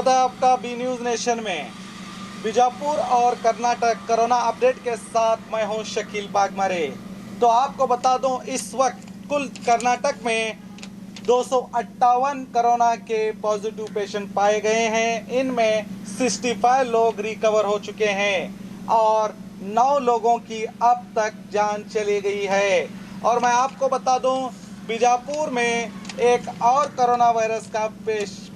स्वागत है आपका बी न्यूज़ नेशन में। बीजापुर और कर्नाटक कोरोना अपडेट के साथ मैं हूं शकील बागमारे। तो आपको बता दूं, इस वक्त कुल कर्नाटक में 258 कोरोना के पॉजिटिव पेशेंट पाए गए हैं। इनमें 65 लोग रिकवर हो चुके हैं और 9 लोगों की अब तक जान चली गई है। और मैं आपको बता दूं, बीजापुर में एक और कोरोना वायरस का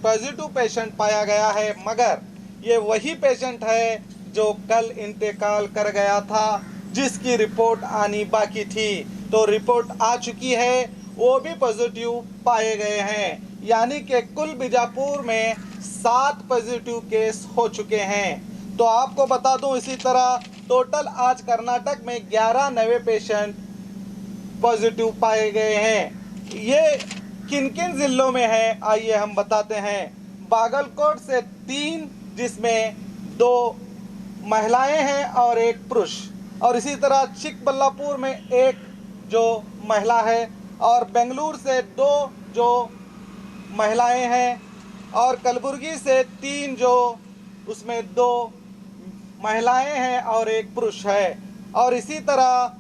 पॉजिटिव पेशेंट पाया गया है, मगर ये वही पेशेंट है जो कल इंतकाल कर गया था, जिसकी रिपोर्ट आनी बाकी थी। तो रिपोर्ट आ चुकी है, वो भी पॉजिटिव पाए गए हैं। यानी कि कुल बीजापुर में 7 पॉजिटिव केस हो चुके हैं। तो आपको बता दूं, इसी तरह टोटल आज कर्नाटक में 11 नए पेशेंट पॉजिटिव पाए गए हैं। ये किन किन जिलों में है आइए हम बताते हैं। बागलकोट से 3, जिसमें 2 महिलाएं हैं और 1 पुरुष। और इसी तरह चिकबल्लापुर में 1 जो महिला है, और बेंगलुरु से 2 जो महिलाएं हैं, और कलबुर्गी से 3 जो उसमें 2 महिलाएं हैं और 1 पुरुष है। और इसी तरह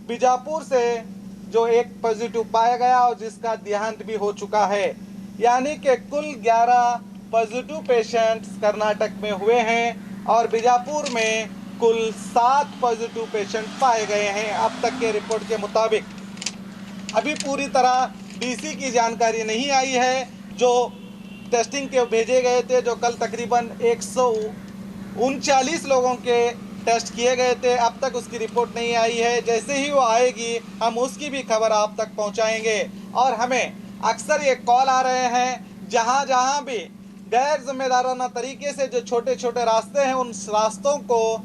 बीजापुर से जो 1 पॉजिटिव पाया गया और जिसका देहांत भी हो चुका है। यानी कि कुल 11 पॉजिटिव पेशेंट्स कर्नाटक में हुए हैं और बीजापुर में कुल 7 पॉजिटिव पेशेंट पाए गए हैं अब तक के रिपोर्ट के मुताबिक। अभी पूरी तरह डीसी की जानकारी नहीं आई है। जो टेस्टिंग के भेजे गए थे, जो कल तकरीबन 139 लोगों के टेस्ट किए गए थे, अब तक उसकी रिपोर्ट नहीं आई है। जैसे ही वो आएगी हम उसकी भी खबर आप तक पहुंचाएंगे। और हमें अक्सर ये कॉल आ रहे हैं, जहां जहां भी गैर जिम्मेदाराना तरीके से जो छोटे छोटे रास्ते हैं, उन रास्तों को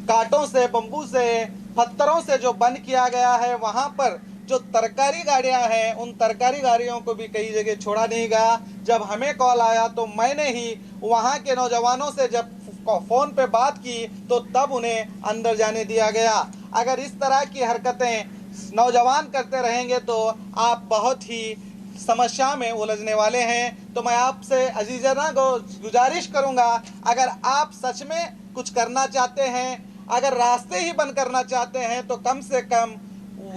कांटों से, बम्बू से, पत्थरों से जो बंद किया गया है, वहां पर जो तरकारी गाड़ियां हैं, उन तरकारी गाड़ियों को भी कई जगह छोड़ा नहीं गया। जब हमें कॉल आया तो मैंने ही वहां के नौजवानों से जब फ़ोन पे बात की तो तब उन्हें अंदर जाने दिया गया। अगर इस तरह की हरकतें नौजवान करते रहेंगे तो आप बहुत ही समस्या में उलझने वाले हैं। तो मैं आपसे अजीज़ाना गुजारिश करूंगा, अगर आप सच में कुछ करना चाहते हैं, अगर रास्ते ही बंद करना चाहते हैं, तो कम से कम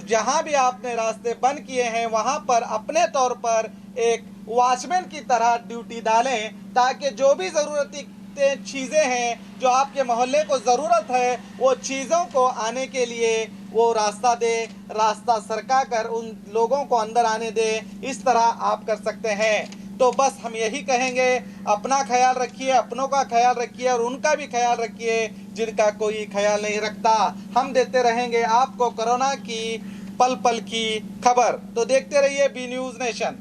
जहां भी आपने रास्ते बंद किए हैं वहां पर अपने तौर पर एक वॉचमैन की तरह ड्यूटी डालें, ताकि जो भी ज़रूरती चीज़ें हैं, जो आपके मोहल्ले को ज़रूरत है, वो चीज़ों को आने के लिए वो रास्ता दे, रास्ता सरका कर उन लोगों को अंदर आने दे। इस तरह आप कर सकते हैं। तो बस हम यही कहेंगे, अपना ख्याल रखिए, अपनों का ख्याल रखिए और उनका भी ख्याल रखिए जिनका कोई ख्याल नहीं रखता। हम देते रहेंगे आपको कोरोना की पल पल की खबर। तो देखते रहिए बी न्यूज़ नेशन।